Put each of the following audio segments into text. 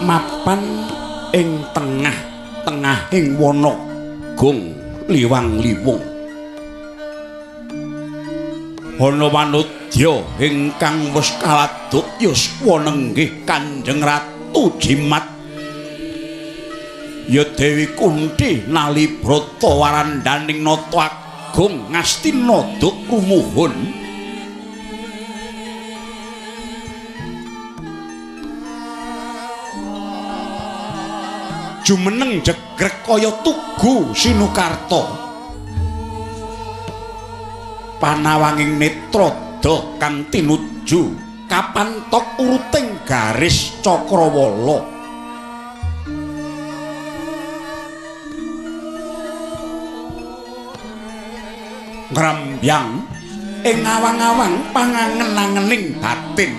mapan ing tengah-tengahing wana gung liwang-liwung. Ana wanudya ingkang wis kaladuk yuswa nenggih Kanjeng Ratu Jimat. Ya Dewi Kunthi nalibrata warandaning nata agung Ngastina duk rumuhun. Jumeneng jegrek kaya tugu Sinukarta. Panawanging netra doh kang tinuju kapantok uruting garis Cakrawala. Ngrambyang ing awang-awang pangangen-angening batin.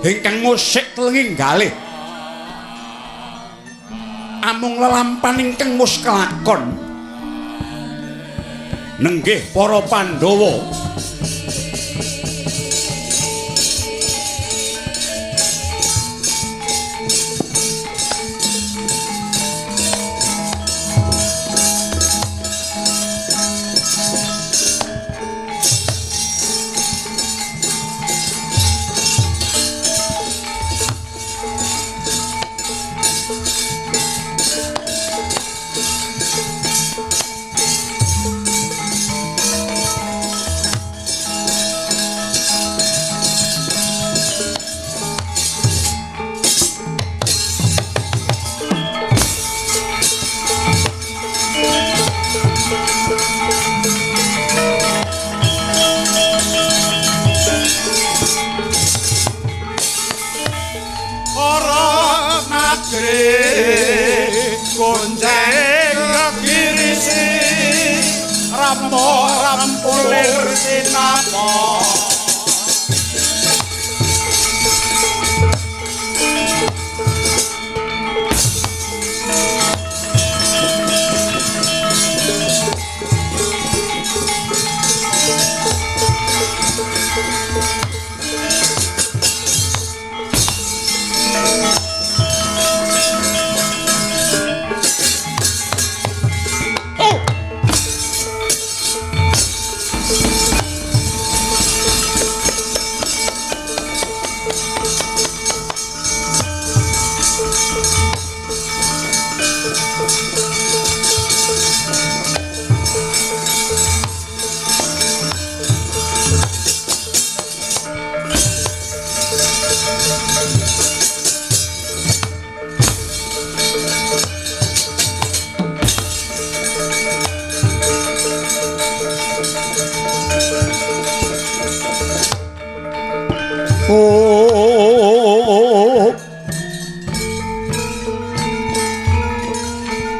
Ingkang musik telenginggalih amung lelampan ingkang mus kelakon nenggih para Pandhawa rampulir sinapa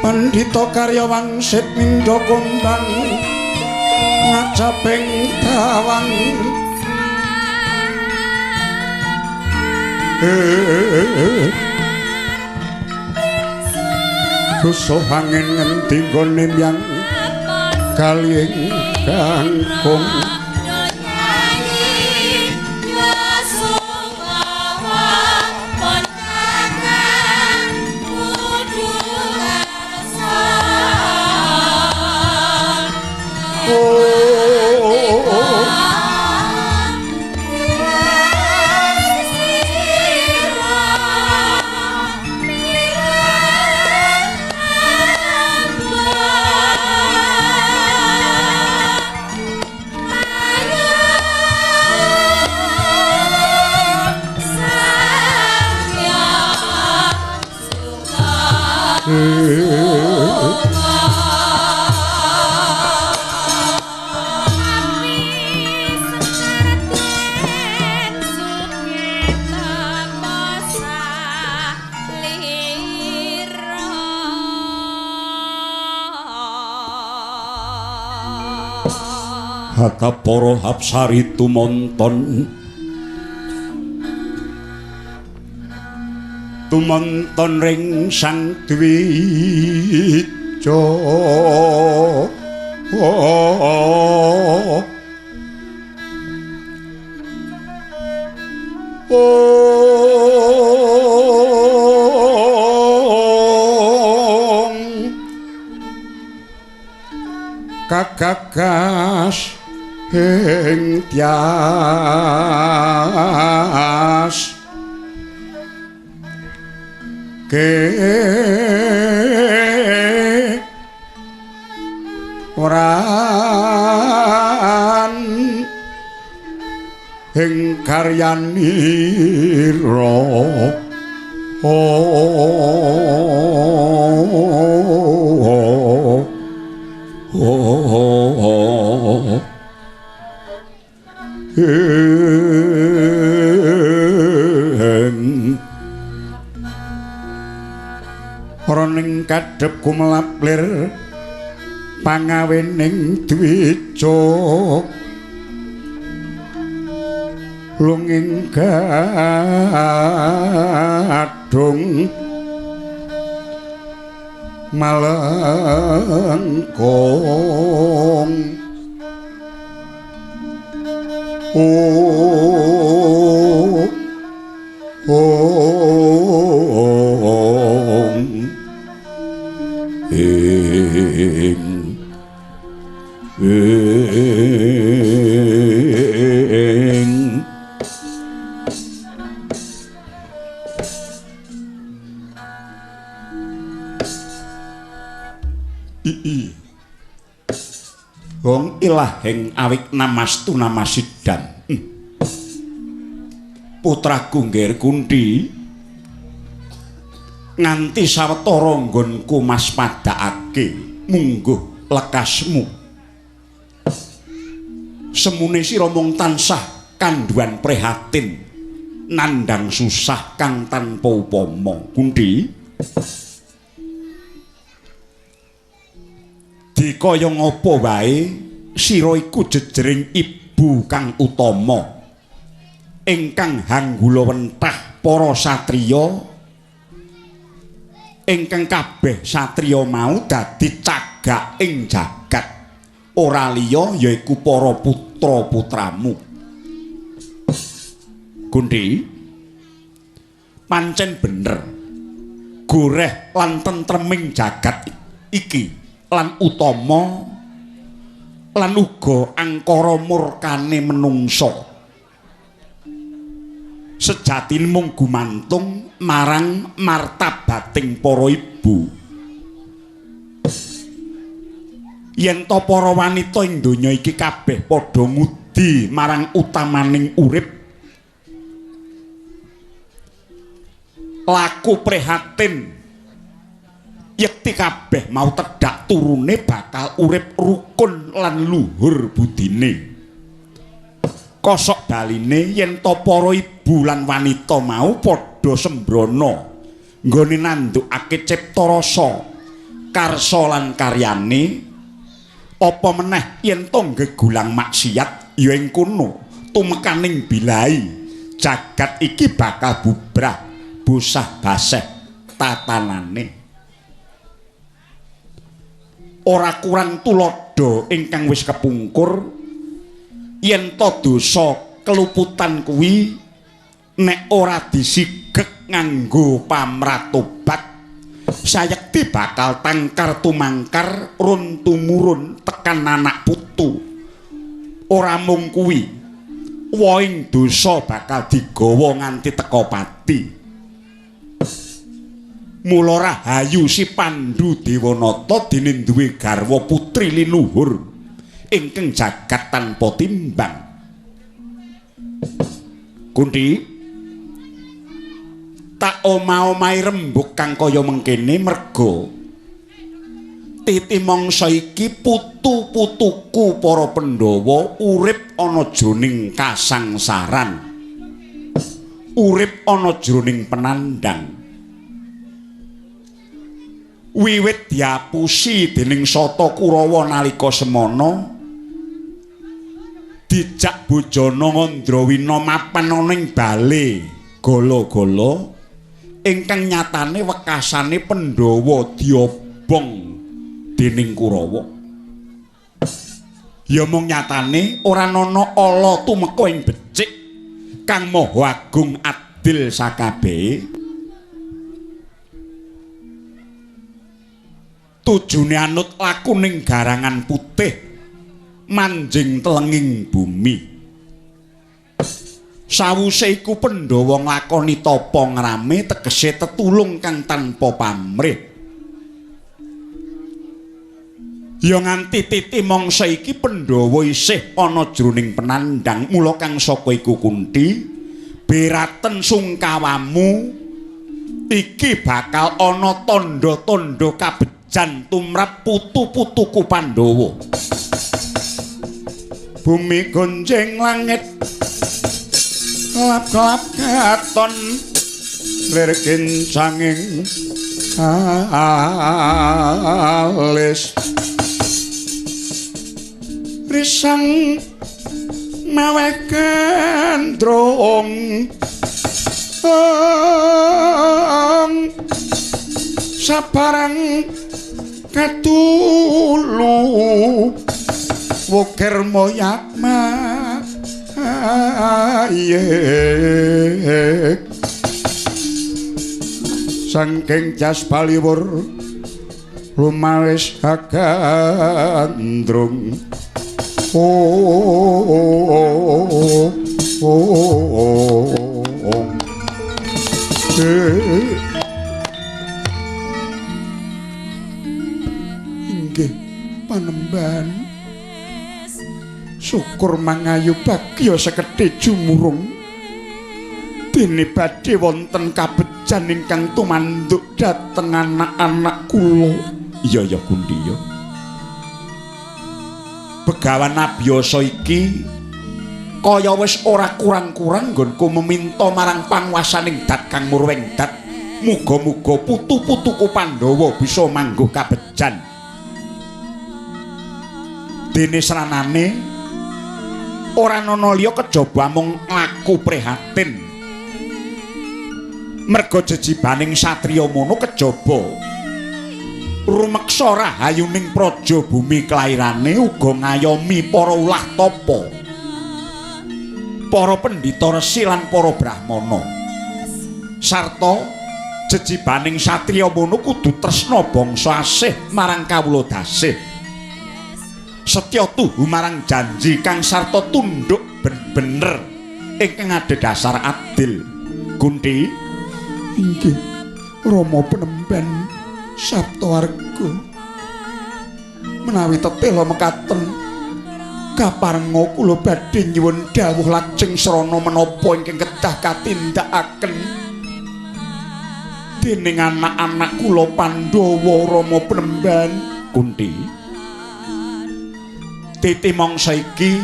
Pandhita karya wangsit mindha kondang ngajabing dawang dosa angin ngendi nggone yang kalih kangkung Haka para Hapsari tumonton ring Sang Dwija kagagas ing tias oran ing karyanira roning kadhep kumlaplir pangawening dwija lunging gadung malengkong Wong ilahing awik namastu namasidan putraku ngger Kunthi nganti sawetara nggonku mas padhakake mungguh lekasmu semune sira mung tansah kandhuan prihatin nandhang susah kang tanpa upama Kunthi dikaya ngapa wae sira iku jejering ibu kang utama ingkang hanggula wentah para satriya ingkang kabeh satriya mau dadi cagak ing jagat ora liya yaiku para putra-putramu Kunthi pancen bener goreh lan tentreming jagat iki lan utama lan uga angkara murkane menungsa sejatine mung gumantung marang martabating para ibu yen to para wanita ing donya iki kabeh padha ngudi marang utamaning urip laku prihatin yekti kabeh mau tedhak turune bakal urip rukun lan luhur budine kosok baline yen to para ibu lan wanita mau padha sembrono nggone nandukake cipta rasa karsa lan karyane apa meneh yen to gegulang maksiat ya ing kono tumekaning bilai jagat iki bakal bubrah busah baseh tatanane ora kurang tulodo ingkang wis kepungkur yen to dosa keluputan kuwi nek ora disigek nganggo pamratobat sayekti bakal tangkar tumangkar run tumurun tekan anak putu ora mung kuwi woing dosa bakal digawa nganti teka pati mula rahayu si Pandhu Dewanata dene duwe garwa putri linuhur ingkang jagat tanpa timbang Kunthi tak omah-omahe rembug kang kaya mengkene merga titi mangsa iki putu-putuku para Pandhawa urip ana jroning kasangsaran urip ana jroning penandang wiwit diapusi dening Sata Kurawa nalika semana dijak bojana Ngandrawina mapan ana ing bale gala-gala ingkang nyatane wekasane Pandhawa diobong dening Kurawa ya mung nyatane ora ana ala tumeka ing becik kang maha agung adil sakabehe tujune anut laku ning garangan putih manjing telenging bumi. Sawuse iku Pandhawa nglakoni tapa ngrame tegese tetulung kang tanpa pamrih. Ya nganti titi mangsa iki Pandhawa isih ana jroning penandang mula kang saka iku Kunti beraten sungkawamu iki bakal ana tandha-tandha kabejan tumrap putu-putuku Pandhawa. Bumi gonjeng langit kelap-kelap katon lirkin sanging alis risang maweh gandrung sabarang katulu wukir moyakma ayek sangking jas baliwur rumawis agandrung inggih panembahan syukur mangayu bagya sekedhik jumurung dene badhe wonten kabejan ingkang tumanduk dhateng anak-anak kula. Iya ya Gundi ya. Begawan abiyasa iki kaya wis ora kurang-kurang nggonku meminta marang panguwasaning dat kang murweng dat muga-muga putu-putuku Pandhawa bisa mangguh kabejan. Dene sranane ora ana liya kejaba mung laku prihatin. Merga jejibaning satriya mono kejaba rumeksa rahayuning praja bumi kelairane uga ngayomi para ulah tapa, para pendhita resi lan para brahmana. Sarta jejibaning satriya mono kudu tresna bangsa asih marang kawula dasih. Setya tuhu marang janji kang sarta tunduk bener ingkang adhedhasar adil. Kunti inggih Rama Penemban Saptawarga menawi tetela mekaten kaparenga kula badhe nyuwun dawuh lajeng srana menapa ingkang kedah katindakaken dening anak-anak kula Pandhawa Rama Penemban. Kunti titi mangsa iki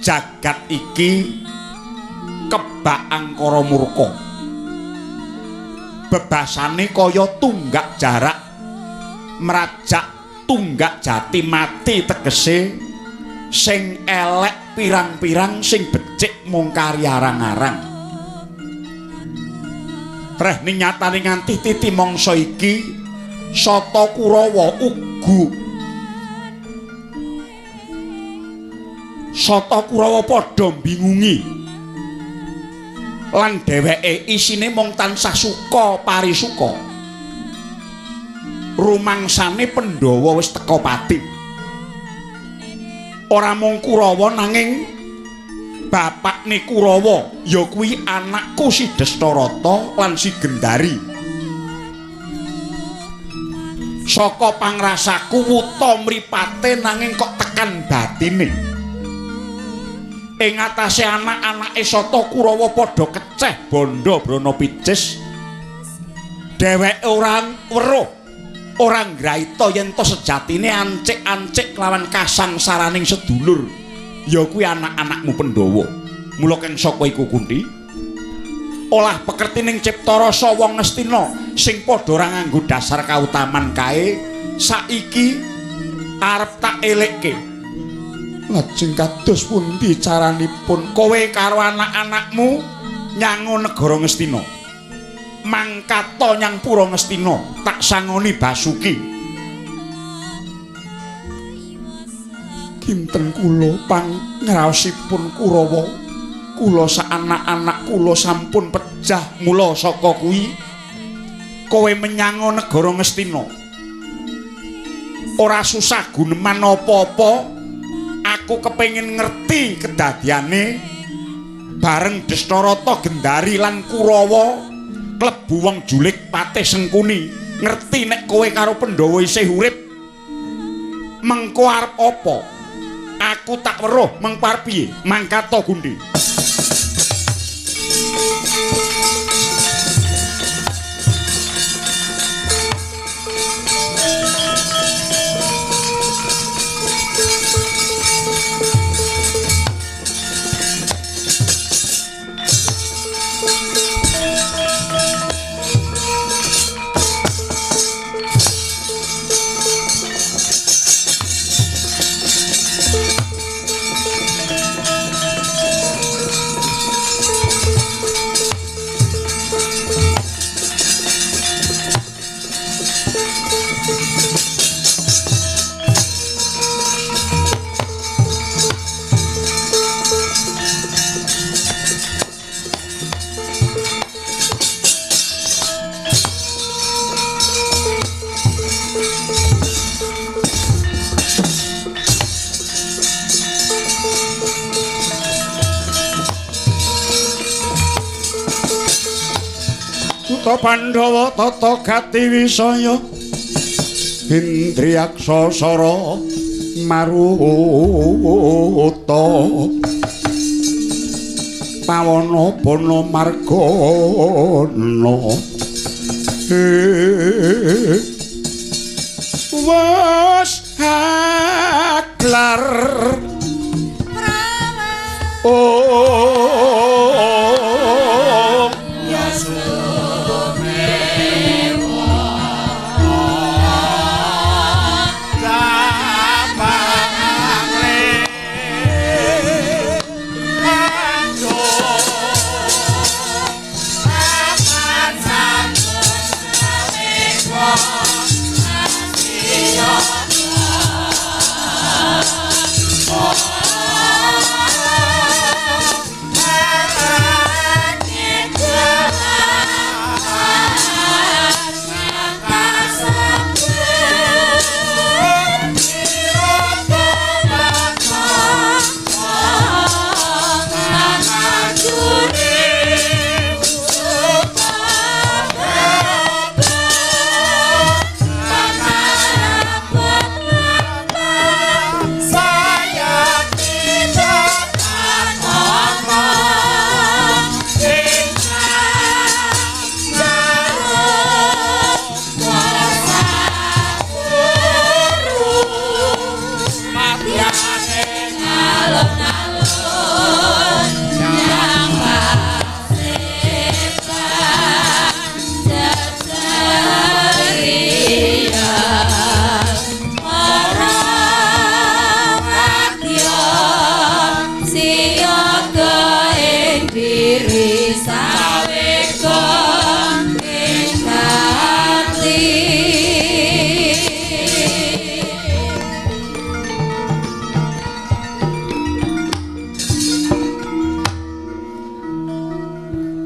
jagat iki kebak angkara murka. Bebasane kaya tunggak jarak merajak tunggak jati mati tegese sing elek pirang-pirang sing becik mung kari arang-arang. Reh nyatane nganti titi mangsa iki Sata Kurawa Sata Kurawa padha bingungi lan dheweke isine mung tansah suka parisuka. Rumangsane Pandhawa wis teka pati. Ora mung Kurawa nanging bapakne Kurawa ya kuwi anakku si Destarata lan si Gendari. Saka pangrasaku wuta mripate nanging kok tekan batine. Ing atase anak-anake Sata Kurawa padha keceh bondo brana picis. Dheweke ora weruh, ora nggraita yen to sejatine ancik-ancik lawan kasangsaraning sedulur ya kuwi anak-anakmu Pandhawa. Mula kang saka iku Kunti olah pekertining cipta rasa wong Ngastina sing padha ora nganggo dasar kautaman kae saiki arep tak elekke. Lajeng kados pundi caranipun kowe karo anak-anakmu nyango negara Ngastina? Mangkata nyang Pura Ngastina tak sangoni Basuki. Kinten kula pangraosipun Kurawa, kula sak anak-anak kula sampun pejah mula saka kuwi kowe menyango negara Ngastina ora susah guneman apa-apa. Aku kepengin ngerti kedadiane bareng Destarata Gendari lan Kurawa klebu wong julik Patih Sengkuni. Ngerti nek kowe karo Pandhawa isih urip mengko arep apa? Aku tak weruh mengko arep piye? Mangkata Gundi. Pandhawa tata gati wisaya Indriyaksa sara maruta pawana bana margana was haklar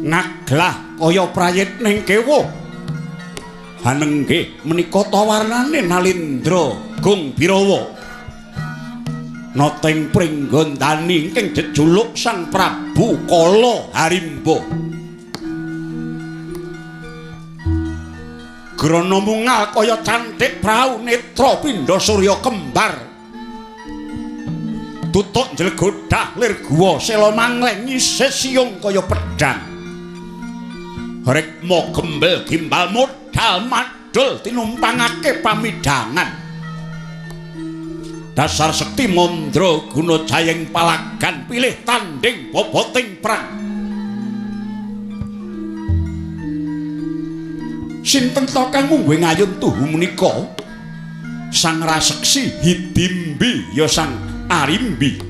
Naglah kaya prayit ning kewo hanenggih menika tawarnane Nalindra Gung Birawa noteng pringgondani ingkang jejuluk Sang Prabu Kala Harimba grana mungal kaya cantik prau netra pindha surya kembar tutuk jlegodah lir guwa sela manglengi sesiung kaya pedhang Rekmo gembel gimbal modal madul tinumpangake pamidangan dasar sekti mondro guna jayeng palagan pilih tanding boboting perang sinten ta kang mungguing ayun tuhu menika sang raseksi hidimbi ya sang arimbi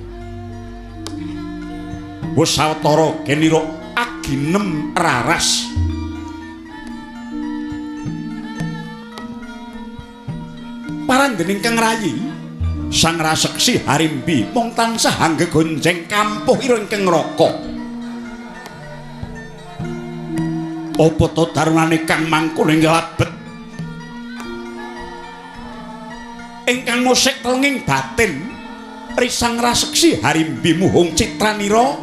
wis sawetara genira aginem raras parandening kang rayi sang raseksi harimbi mung tansah anggegonjeng kampuh ira ingkang neraka apa to darunane kang mangkune nglabet ingkang musik telenging batin risang raseksi Harimbi muhung citranira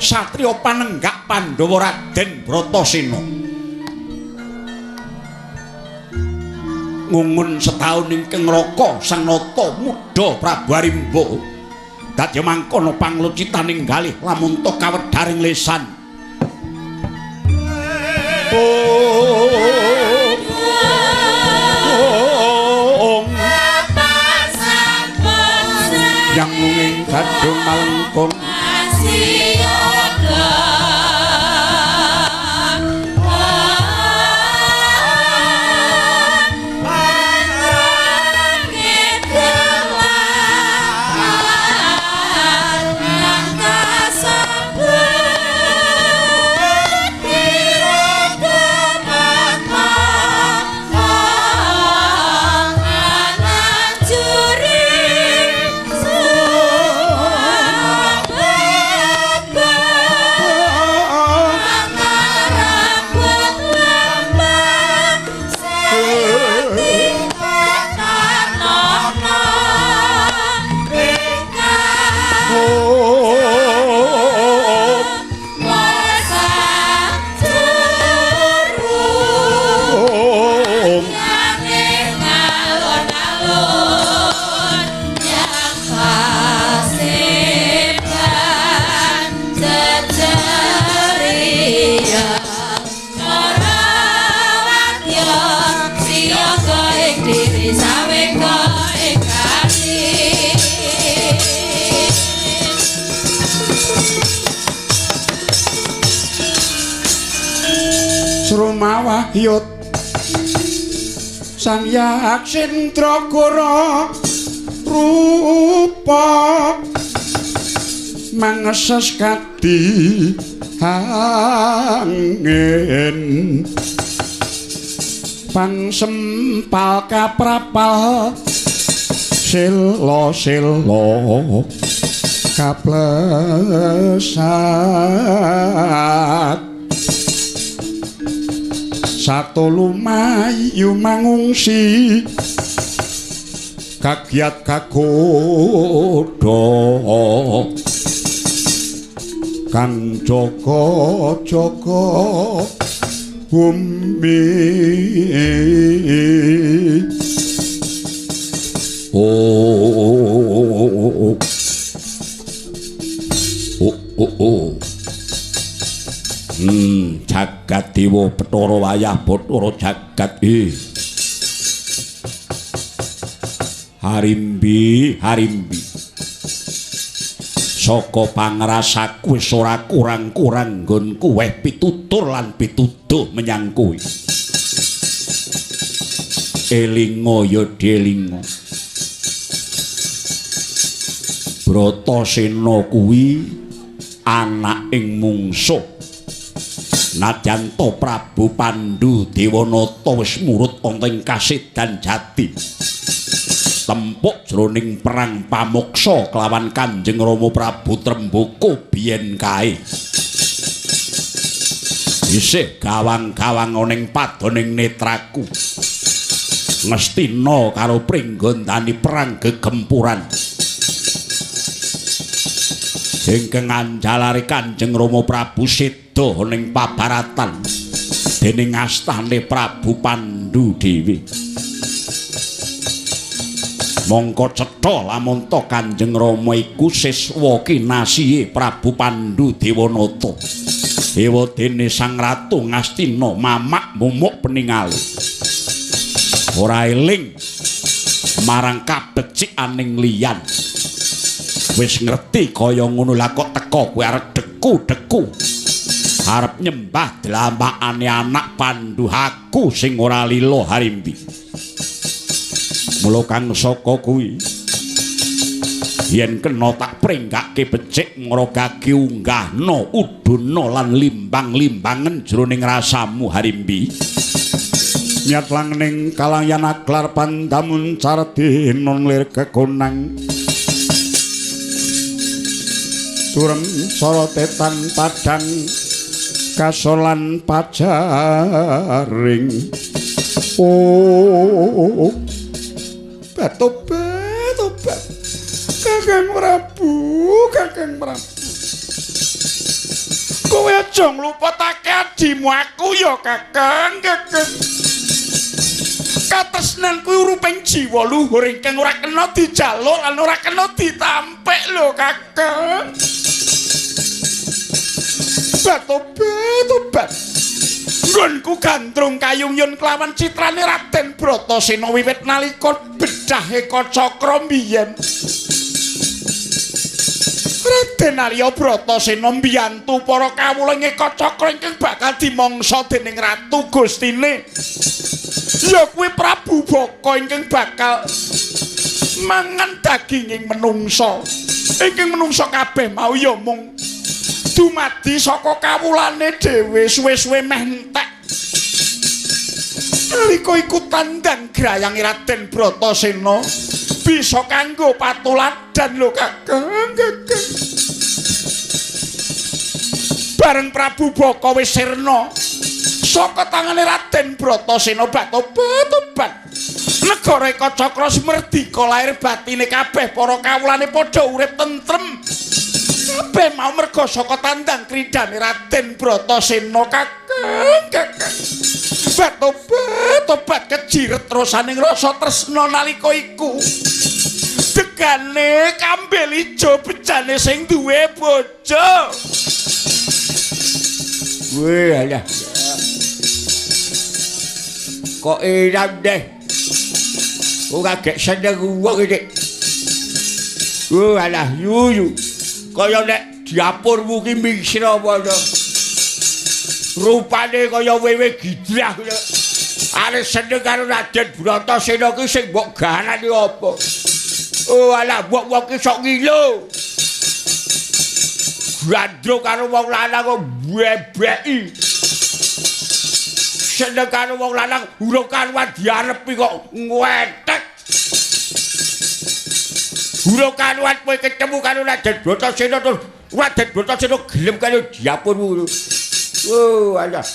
satriya panenggak Pandhawa Raden Bratasena ngungun setahun ingkang raka sang nata muda Prabu Harimba dadi mangkono panglucitaning galih lamun to kawedharing lesan yang munging gadung malengkung Wahyut Sang Yaksindragara rupa mangeses kadi angin pangsempal kaprapal sila-sila kaplesat Sato lumayu mangungsi kagiat kagodha kan jaga-jaga bumi jagat dewa Bathara wayah Bathara jagat Harimbi saka pangrasaku wis ora kurang-kurang nggonku weh pitutur lan pituduh menyang kowe elinga ya delinga Bratasena kuwi anak ing mungsuh Nadyan to Prabu Pandhu Dewanata wis murut ana ing Kasedan Jati. Tempuk jroning perang pamoksa kelawan Kanjeng Rama Prabu Trembaka biyen kae. Isih gawang-gawang ana ing padoning netraku. Ngestina karo pringgondani perang gegempuran. Ingkang anjalari Kanjeng Rama Prabu seda ning pabaratan dening astane Prabu Pandhu dhewe. Mongko cetha lamun to Kanjeng Rama iku siswa kinasihe Prabu Pandhu Dewanata. Dewa dene Sang Ratu Ngastina mamak mumuk peningale. Ora eling marang kabecikaning liyan. Wis ngerti kaya ngono lah kok teka kowe arep deku-deku. Arep nyembah dlampakane anak Pandhu aku sing ora lila Harimbi. Mula kang saka kuwi yen kena tak pringgake becik ngrogake unggahna uduna lan limbang-limbangen jroning rasamu Harimbi. Niat lang ning kalayan aglar pandamun cardi non lir kekonang turem sorotetan padang kasolan pajaring batobe Kakang Prabu. Kowe aja ngluputake adimu aku ya, Kakang. Katresnan kuwi uruping jiwa luhur ingkang ora kena dijaluk lan ora kena ditampik lho, Kakang. Tobat. Nggonku gandrung kayungyon kelawan citrane Raden Bratasena wiwit nalika bedahe Kacakra mbiyen. Raden Arya Bratasena mbiyantu para kawula ing Kacakra ingkang bakal dimangsa dening ratu Gustine. Ya kuwi Prabu Baka ingkang bakal mangan daginging menungsa. Ingkang menungsa kabeh mau ya mung dumadi saka kawulane dhewe suwe-suwe meh entek. Nalika iku tandang grayang Raden Bratasena bisa kanggo patuladan lho, Kakang. Bareng Prabu Baka wis sirna saka tangane Raden Bratasena tobat. Negara Kacakra smerdika lahir batine kabeh para kawulane padha urip tentrem. Kabeh mau merga saka tandang kridane Raden Bratasena, Kakang. Tobat kejiret terusaning rasa tresna nalika iku. Degane kambil ijo bejane sing duwe bojo. Weh alah. Kok enak deh. Ora gek seneng wong iki. Alah yuyu. Kaya nek diapurmu ki misra apa to. Rupane kaya wewe gidrah. Are seneng karo Raden Bratasena ki sing mbok ganane apa? Alah wong ki sok ngilo. Gandrung karo wong lanang kok bebeki. Seneng karo wong lanang urung karuan diarepi kok ngwetek. Urung karuan kowe ketemu karo Raden Bratasena terus Raden Bratasena gelem karo diapurmu. Alah.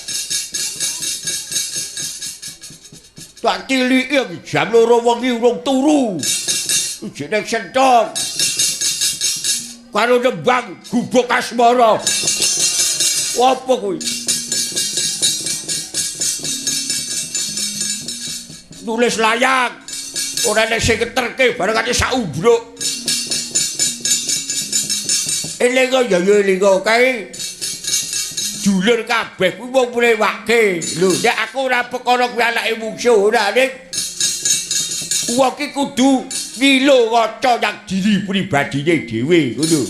Tak tiliki jam 2 wengi urung turu. Jeneng senthong. Karo nembang gubuk asmara. Apa kuwi? Nulis layang. Ora nek sing keterke bareng ati sak umbruk. Elingo ya elingo kae. Dulur kabeh kuwi wong mlewake. Lho, nek aku ora perkara kuwi anake mungsuh ora ning. Wong ki kudu ngilo kaca yang diri pribadine dhewe ngono.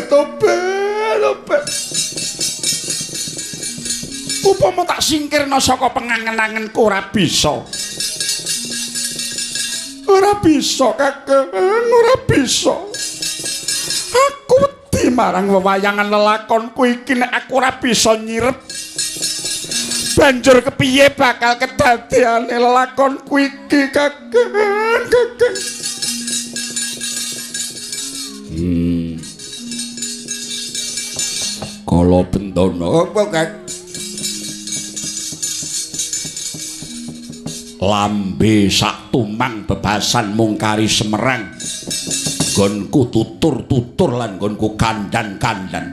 Tobat. Upama tak singkirna saka pengangen-angenku ora bisa. Ora bisa, Kakang, ora bisa. Aku wedi marang wewayangan lelakonku iki nek aku ora bisa nyirep. Banjur kepiye bakal kedadeane lelakonku iki, Kakang? Kala Bendana apa, Kang? Lambe sak tumang bebasan mungkari Semerang. Gonku tutur-tutur lan gonku kandan-kandan.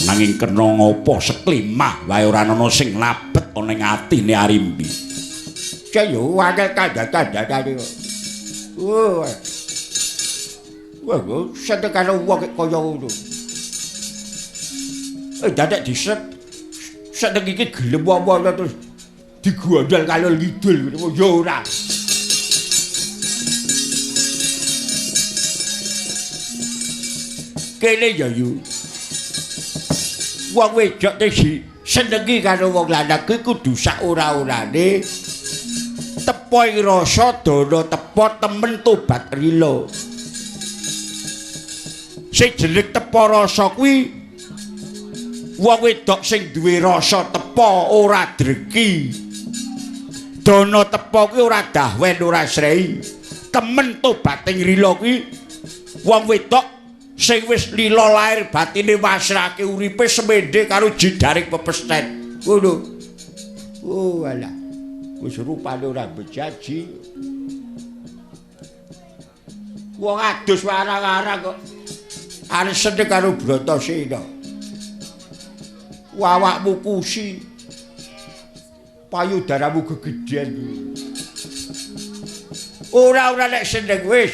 Nanging kena ngopo seklimah wae ora ana sing labet ana ing atine Arimbi. Sayo wae kandan-kandane. Wah, sedekane wong kaya ngono. Dadak diset. Sedek iki gelem apa terus digondal kalor ngidul ngono ya ora. Kene ya yu. Wong wedok iki senengi karo wong lanang kudu sak ora-orane tepo ing rasa dana tepo temen tobat rila. Sing jeneng tepo rasa kuwi wong wedok sing duwe rasa tepo ora dreki. Dana tepo kuwi ora dahwen ora srei. Temen tobating rila kuwi wong wedok sing wis lila lair batine wasrahake uripe semendhe karo jidaring pepesthen. Ngono. Alah. Wis rupane ora bejaji. Wong adus warang-warang kok. Arep sedhek karo Bratasena. Awakmu kusi. Payudaramu gegedhen. Ora nek sedhek wis.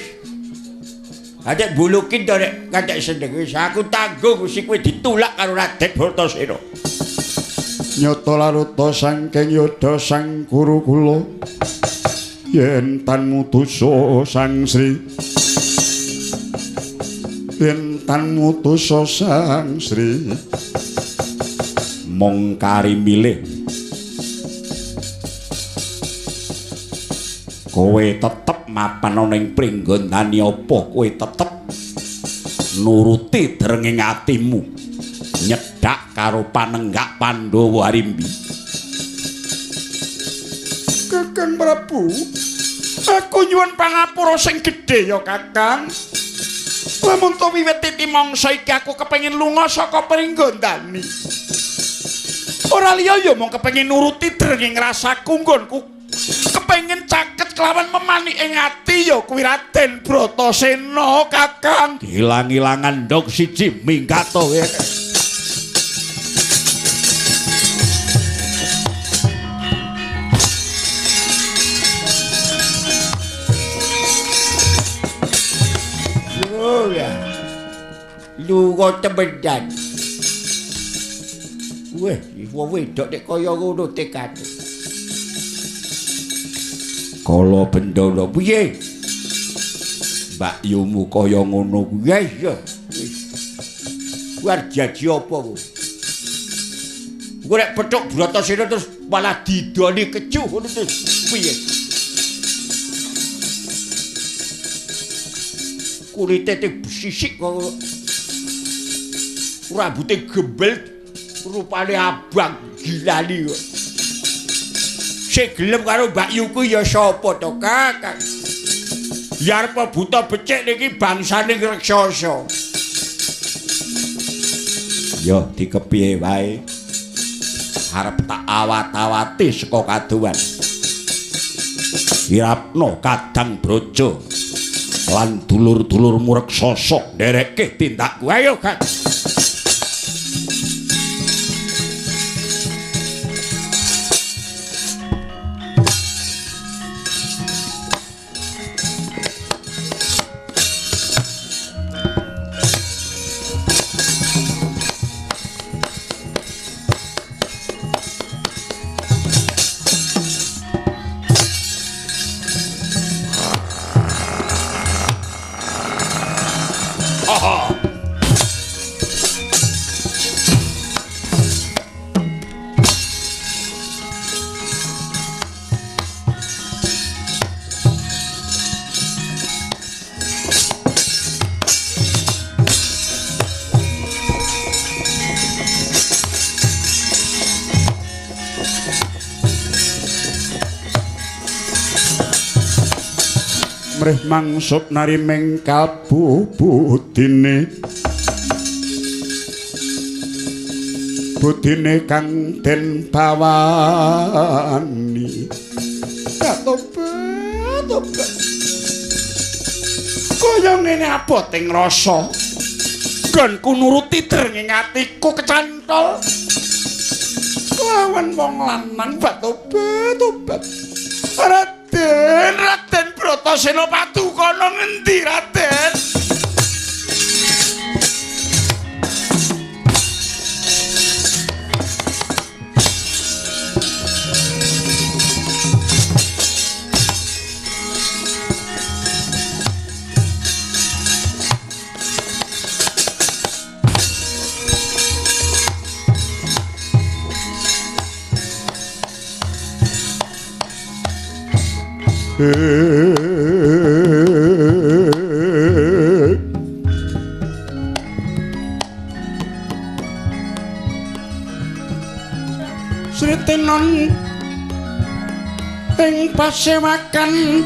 Adek bulukin to nek kadek sedhek wis. Aku tanggung mesti kowe ditulak karo Raden Bratasena. Nyata laruta saking yudha sang guru kula. Yen tan mutusa sang Sri. Yen tan mutusa sang Sri. Mong kari milih. Kowe tetep mapan ana ing pringgondani apa kowe tetep nuruti drenging atimu nyedak karo panenggak Pandhawa Arimbi. Kakang Prabu, aku nyuwun pangapura sing gedhe ya Kakang. Lamun to wiwit titi mangsa iki aku kepengin lunga saka pringgondani. Ora liya ya mung kepengin nuruti drenging rasaku nggonku. Kepengin caket kelawan memani ing ati ya kuwi Raden Bratasena Kakang. Hilang-hilangan ndok siji minggat to ya. Lu kok temenan. Weh, wong wedok nek kaya ngono tekade. Kala Bendana piye? Mbak Yumu kaya ngono kuwi ya. Kuwi jaji apa ku? Kuwi nek pethuk Bratasena terus malah didoni keju ngono terus piye? Kulite sisik kok rambute gembel rupane abang gilani kok. Sing gelem karo Mbak Yu ku ya sapa to, Kakang? Ya arep buta becik niki bangsane raksasa. Ya dikepiye wae. Arep tak awat-awati saka kaduwan. Irapno Kadang Brojo lan dulur-dulurmu raksasa nderekke tindakku. Ayo, Kang. Mrih mangsut nariming kalbu budine kang den bawani tobat kaya ngene aboting rasa gonku nuruti drenging atiku kecantol lawan wong lanang tobat Raden Bratasena patukono ngendi Raden? Sri Tinon ing pasewakan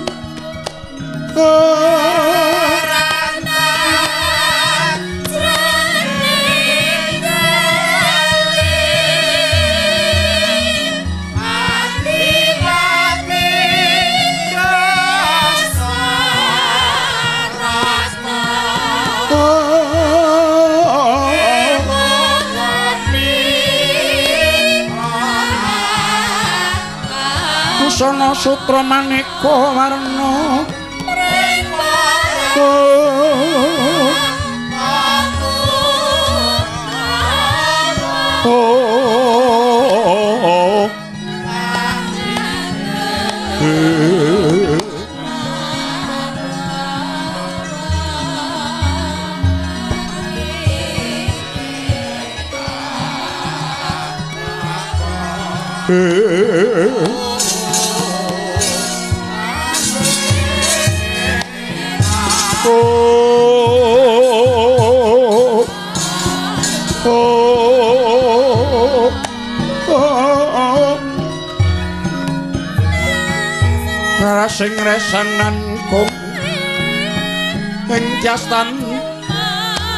busana sutra maneka warna sing resanan kung ing tiastan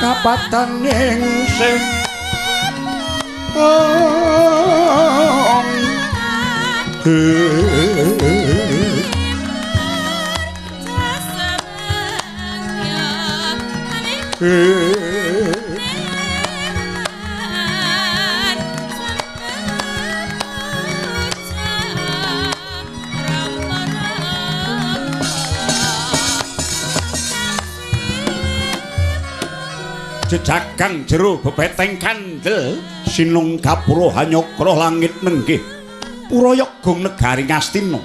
kapatan ing sing jejagang jero bebeteng kandel sinung gapura hanyakra langit nenggih Purayagung negari Ngastina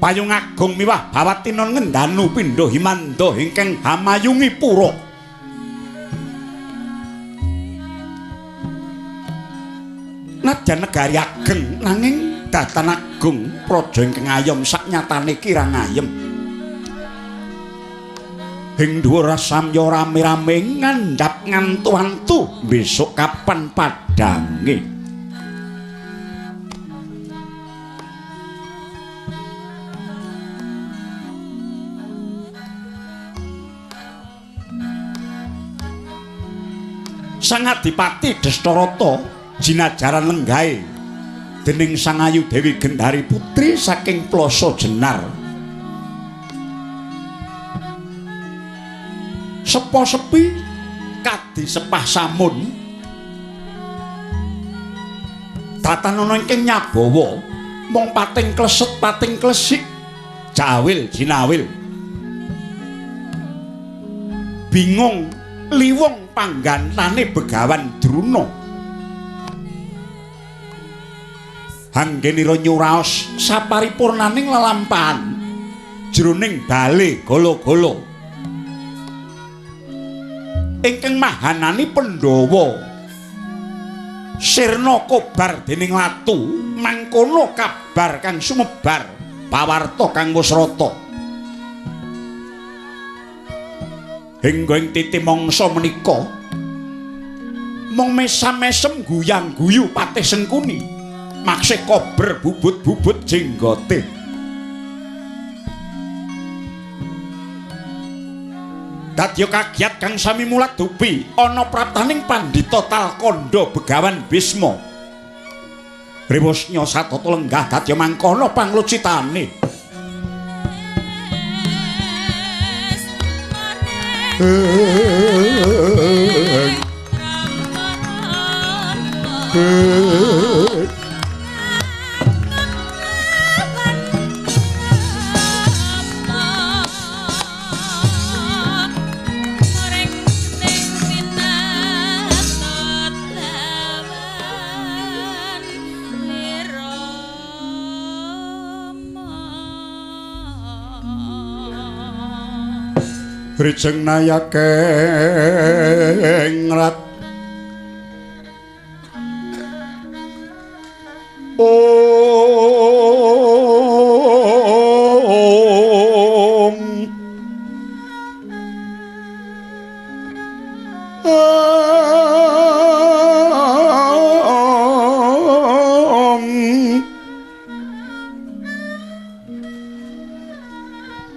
payung agung miwah bawatina ngendanu pindha himanda ingkang hamayungi pura najan negari ageng nanging datan agung praja ingkang ayem saknyatane kirang ayem ing dhuwur samya rame-rame ngandhap ngantu-antu besok kapan padange Sang Adipati Dastarata jinajaran lenggahe dening Sang Ayu Dewi Gendari putri saking Plasa Jenar sepa sepi kadi sepah samun tatanana ingkang nyabawa mung pating kleset pating klesik jawil jinawil bingung liwung panggantane Begawan Druna anggenira nyuraos saparipurnaning lelampahan jroning bale gala-gala ingkang mahanani Pandhawa sirna kobar dening Latu mangkono kabar kang sumebar pawarta kang wis rata hingga ing titi mangsa menika mung mesam-mesem guyang-guyu patih Sengkuni maksih kober bubut-bubut jenggote dadya kagiat kang sami mulat dupi ana praptaning Pandhita Talkanda Begawan Bisma Rewasnya satata lenggah dadya mangkono panglucitane Brijeng nayake ngrat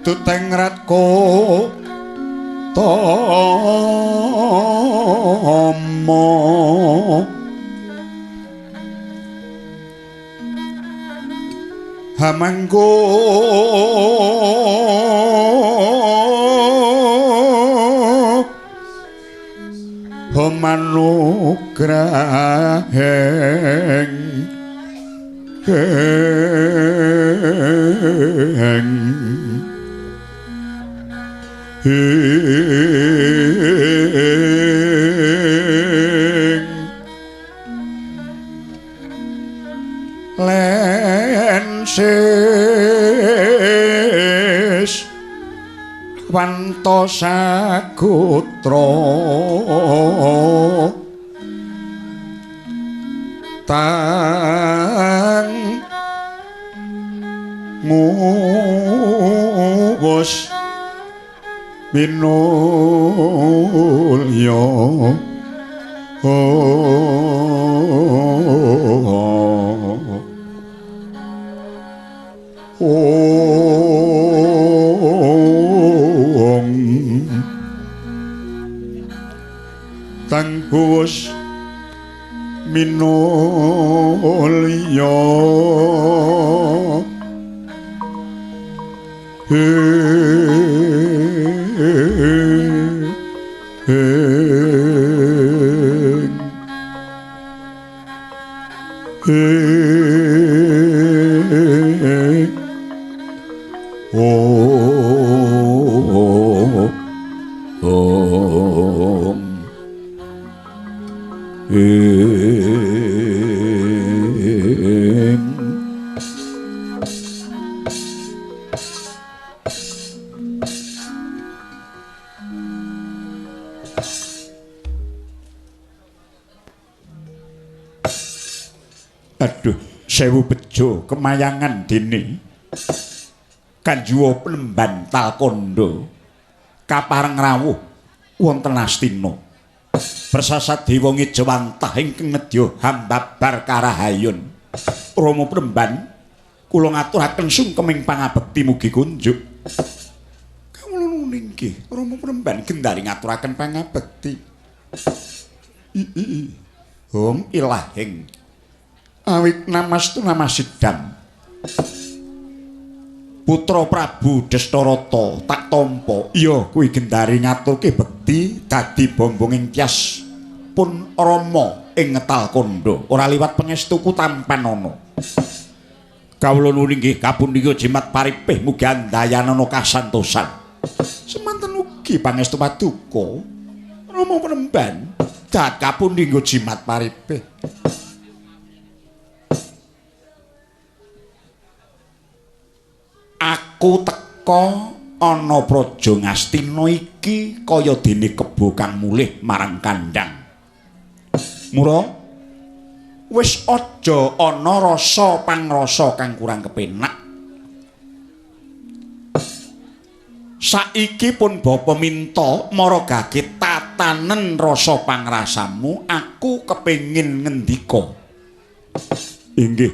tutengratku Tomo hamanggo manugraheng lensis wanto sagutra tang nguwus minulya tanggus minulya Aduh, sewu bejo kemayangan dini kanjuwa penemban talkondo kapareng rawuh wonten Astina bersasat dewa ngejawantah ingkang nedya hambabar karahayun Rama penemban kula ngaturaken sungkeming pangabekti mugi kunjuk kawula nuwun inggih Rama penemban gendari ngaturaken pangabekti Hum ilahing awit namastu namasidam putra Prabu Destarata tak tampa iya kuwi gendari ngaturke bekti dadi bombonging tias pun Rama ing Ngetalkanda ora liwat pangestuku tampan ana kawula nuwun inggih kapundhika jimat paripih mugi andayanana kasantosan semanten ugi pangestu paduka Rama penemban dak kapundhika jimat paripih aku teka ana praja Ngastina iki kaya dene kebo kang mulih marang kandhang. Mula wis aja ana rasa pangrasa kang kurang kepenak. Saiki pun bapa minta maragake tatanen rasa pangrasamu, aku kepengin ngendika. Inggih,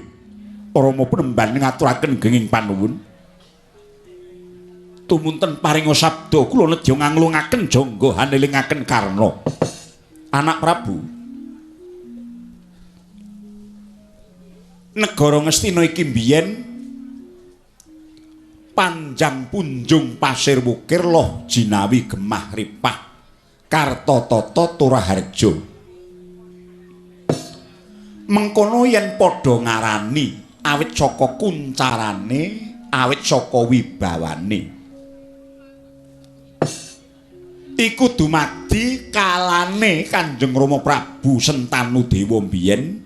Rama penemban ngaturaken genging panuwun. Tumunten paringa sabda kula nedya nganglungaken jangga hanelingaken Karna anak Prabu negara Ngastina iki biyen panjang punjung pasir wukir loh jinawi gemah ripah Kartatata Turaharja mengkono yen padha ngarani awit saka kuncarane awit saka wibawane iku dumadi kalane Kanjeng Rama Prabu Sentanu Dewa biyen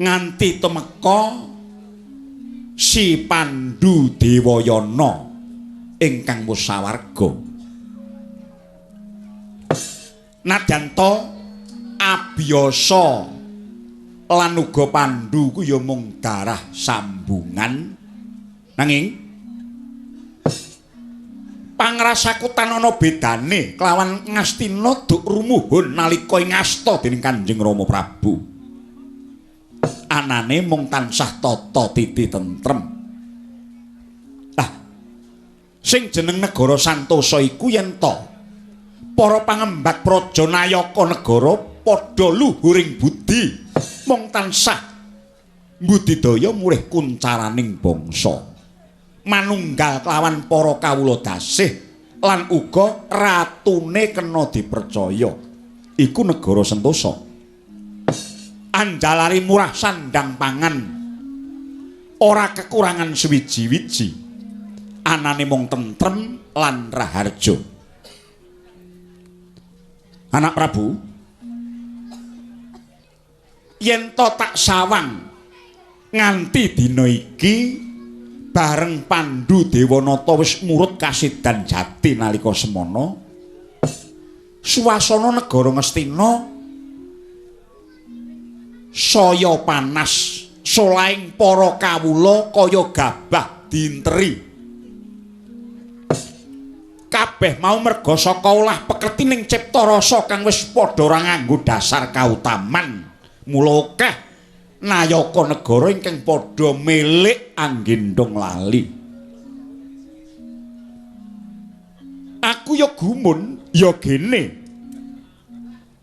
nganti temeka si Pandhu Dewayana ingkang musawarga nadyan to abiyasa lan uga Pandhu ku ya mung darah sambungan nanging pangrasaku tan ana bedane kelawan Ngastina duk rumuhun nalika ing asta dening Kanjeng Rama Prabu. Anane mung tansah tata titi tentrem. Lah, sing jeneng negara Santosa iku yen to para pangembat praja nayaka negara padha luhuring budi mung tansah mbudidaya mulih kuncaraning bangsa. Manunggal kelawan para kawula dasih lan uga ratune kena dipercaya iku negara Sentosa Anjalari murah sandang pangan. Ora kekurangan swiji-wiji. Anane mung tentrem lan raharja. Anak Prabu, yen to tak sawang nganti dina iki bareng Pandhu Dewanata wis murut kasidan jati nalika semana, swasana negara Ngastina saya panas, solaing para kawula kaya gabah dinteri. Kabeh mau merga saka ulah pekertining cipta rasa kang wis padha ora nganggo dasar kautaman. Mula akeh nayaka negara ingkang padha milik anggendhong lali. Aku ya gumun, ya gene.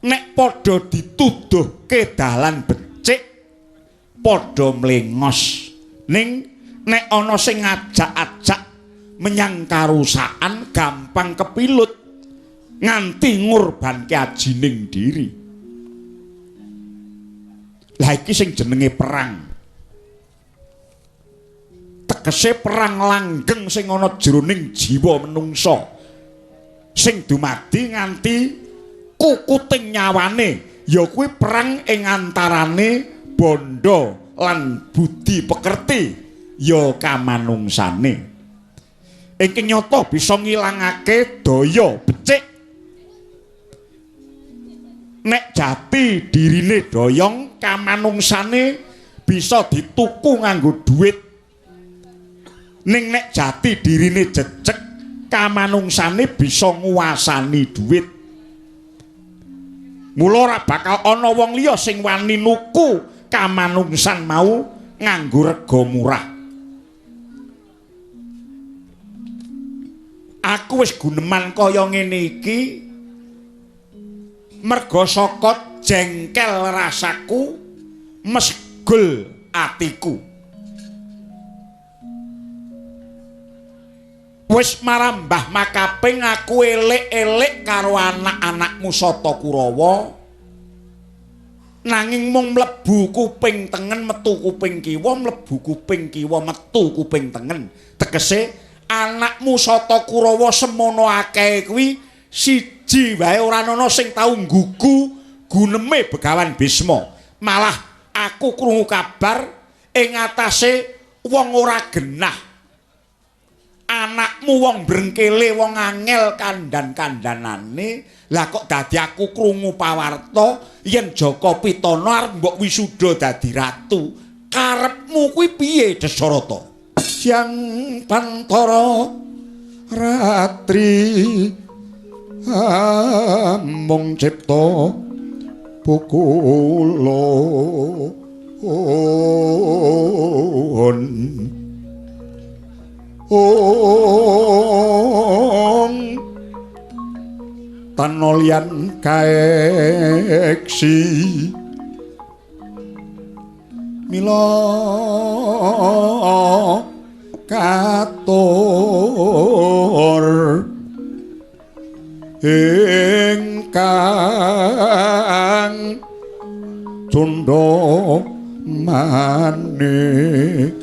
Nek padha dituduhke dalan becik, padha mlengos. Ning nek ana sing ngajak-ajak menyang karusakan gampang kepilut nganti ngurbanke ajining diri. Lah iki sing jenenge perang. Tegese perang langgeng sing ana jroning jiwa menungsa. Sing dumadi nganti kukuting nyawane, ya kuwi perang ing antarane bondo lan budi pekerti ya kamanungsane. Ingkang nyata bisa ngilangake daya becik. Nek jati dirine doyong, kamanungsane bisa dituku nganggo dhuwit. Ning nek jati dirine jejeg, kamanungsane bisa nguwasani dhuwit. Mula ora bakal ana wong liya sing wani nuku kamanungsan mau nganggo rega murah. Aku wis guneman kaya ngene iki merga saka jengkel rasaku, mesgul atiku. Wis marambah makaping aku elek-elek karo anak-anakmu Sata Kurawa, nanging mung mlebu kuping tengen metu kuping kiwa, mlebu kuping kiwa metu kuping tengen. Tegese anakmu Sata Kurawa semono akeh kuwi siji wae ora ana sing tau nggugu guneme Begawan Bisma. Malah aku krungu kabar ing atase wong ora genah. Anakmu wong brengkele, wong angel kandan-kandanane. Lah kok dadi aku krungu pawarta yen Jaka Pitana arep mbok wisuda dadi ratu. Karepmu kuwi piye, Dasarata? Yang pantara ratri mung cipta pukula tanolian kaeksi mila katur ingkang cundha manik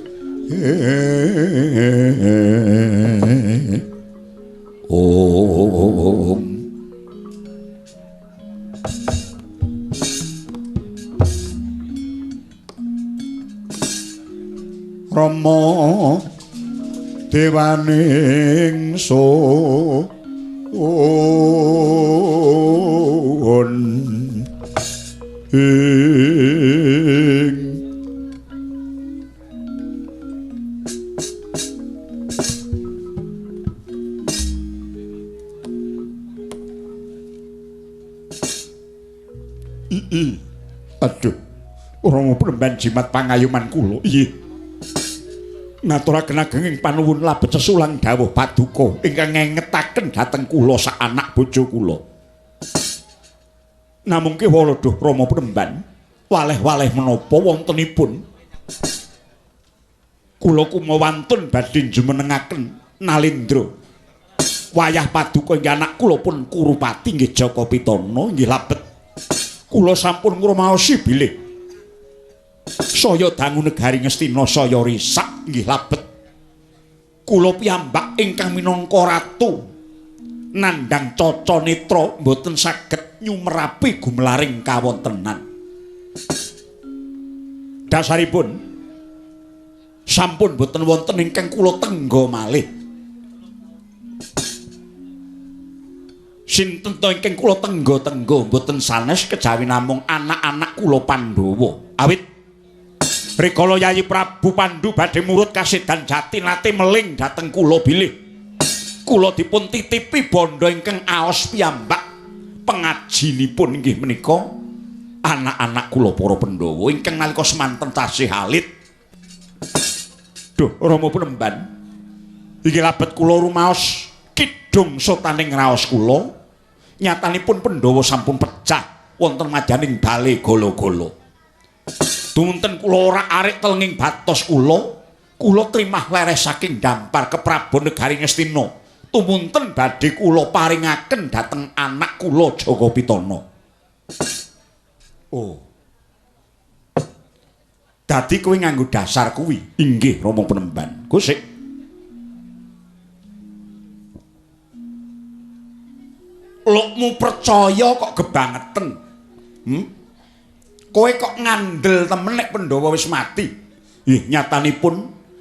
Om Rama dewaning sun aduh Rama Plemban jimat pangayuman kula iya ngaturaken ageng panuwun labet sesulang dawuh paduka ingkang ngengetaken dhateng kula sak anak bojo kula. Namung kewaladuh Rama Plemban, waleh-waleh menapa wontenipun? Kula kumawantun badhe jumenengaken Nalendra. Wayah paduka inggih anak kula pun Kurupati nggih Jaka Pitana nggih labet. Kula sampun ngrumaosi bilih saya dangu negari Ngastina saya risak nggih labet. Kula piyambak ingkang minangka ratu nandhang Caca Netra mboten saged nyumerapi gumelaring kawontenan. Dasaripun sampun boten wonten ingkang kula tenggo malih. Sinten to ingkang kula tenggo-tenggo boten sanes kejawi namung anak-anak kula Pandhawa. Awit rikala Yayi Prabu Pandhu badhe murut kasedan jati nate meling dhateng kula bilih. Kula dipun titipi bondo ingkang aos piyambak. Pengajinipun inggih menika anak-anak kula para Pandhawa ingkang nalika semanten tasih alit. Duh, Rama Penemban. Inggih labet kula rumaos kidung sotaning raos kula. Nyatanipun Pandhawa sampun pecah wonten majaning bale golo-golo. Dumunten kula ora arik telenging batos kula trimah leres saking dampar keprabon negari Ngastina. Tumunten badhe kula paringaken dhateng anak kula Jagapitana. Oh. Dadi kowe nganggo dasar kuwi. Inggih Rama Penemban. Gusik. Lukmu percaya kok gebangeten. Kowe kok ngandel temen nek Pandhawa wis mati. Ih, nyatanipun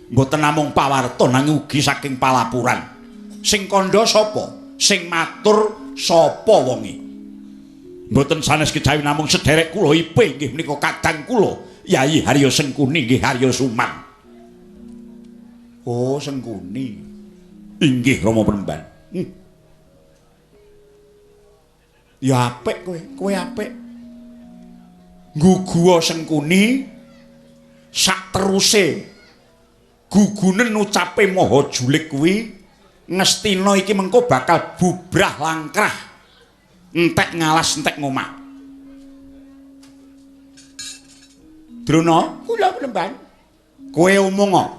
mboten namung pawarta nanging ugi saking palapuran. Sing kandha sapa? Sing matur sapa wonge? Mboten sanes kejawi namung sederek kula ipe nggih menika kadang kula Yayi Harya Sengkuni nggih Harya Suman. Oh, Sengkuni. Inggih Rama Penemban. Ya apik kowe apik. Guguwa Sengkuni sak teruse gugunen ucape maha julik kuwi Ngastina iki mengko bakal bubrah langkrah entek ngalas entek ngomah. Drona, kula Penemban. Kowe omong kok.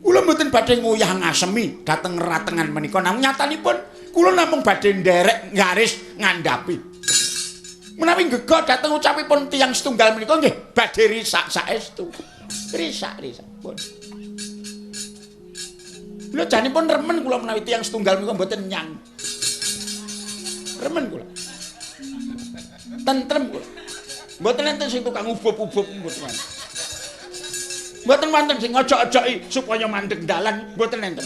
Kula mboten badhe nguyah ngasemi dhateng ratengan menika namung nyatanipun kula namung badhe nderek garis ngandhapi. Menawi gegok dhateng ucapipun tiyang setunggal menika nggih badhe risak saestu. Risak. Pun. Lho janipun remen kula menawi tiyang setunggal menika mboten nyang. Remen kula. Tentrem kula. Mboten enten sing tukang ubub-ubub mboten. Mboten wonten sing ojok-ojoki supaya mandeg dalan mboten enten.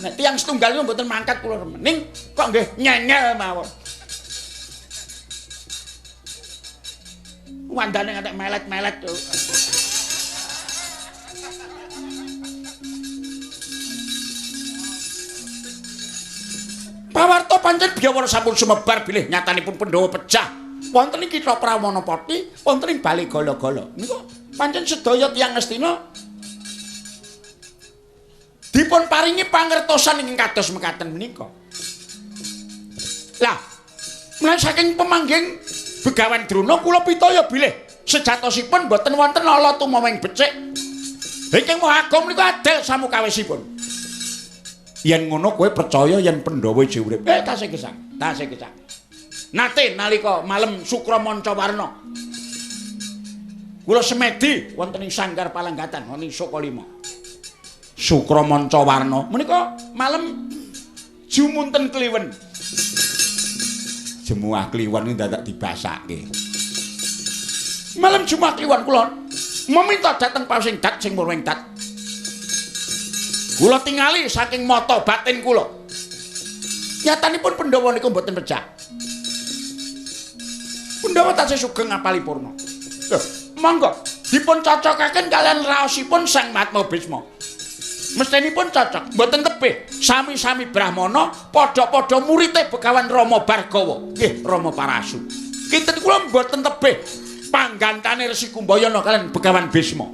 Nek tiyang setunggal niku mboten mangkat kula remen. Ning kok nggih nyengel mawon. Wandane ngantek melet-melet to. Pawarta pancen Byawara sampun sumebar bilih nyatanipun Pandhawa pecah. Wonten ing Kitha Pramanapati, wonten ing Bale Gala-gala. Niku pancen sedaya tiyang Ngastina dipun paringi pangertosan ing kados mekaten menika. Lah, menawi saking pemangging Begawan Drona kula pitaya bilih sejatosipun boten wonten ala tumawing becik. Ingkang Maha Agung menika adil samukawisipun. Yen ngono kowe percaya yen Pandhawa isih urip. Tasih gesang. Nate nalika malem Sukramanca Warna. Kula semedi wonten ing Sanggar Palanggatan wonten ing Sukalima. Sukramanca Warna menika malem jumunten kliwen. Jemuah kliwon niku dadak dibasake. Malem Jumat kliwon kula meminta dhateng Pasing Dat sing murwing dat. Kula tingali saking mata batin kula. Nyatanipun Pandhawa niku mboten pecah. Pandhawa tansih sugeng ngapalipurna. Lho, monggo dipun cocokaken kalian raosipun Sang Mahatma Bisma. Mestinipun cocok, mboten tebih. Sami-sami Brahmana, padha-padha murite Begawan Rama Bhargawa, nggih Rama Parasu. Kinten kula mboten tebih panggantane Resi Kumbayana kalian Begawan Bisma.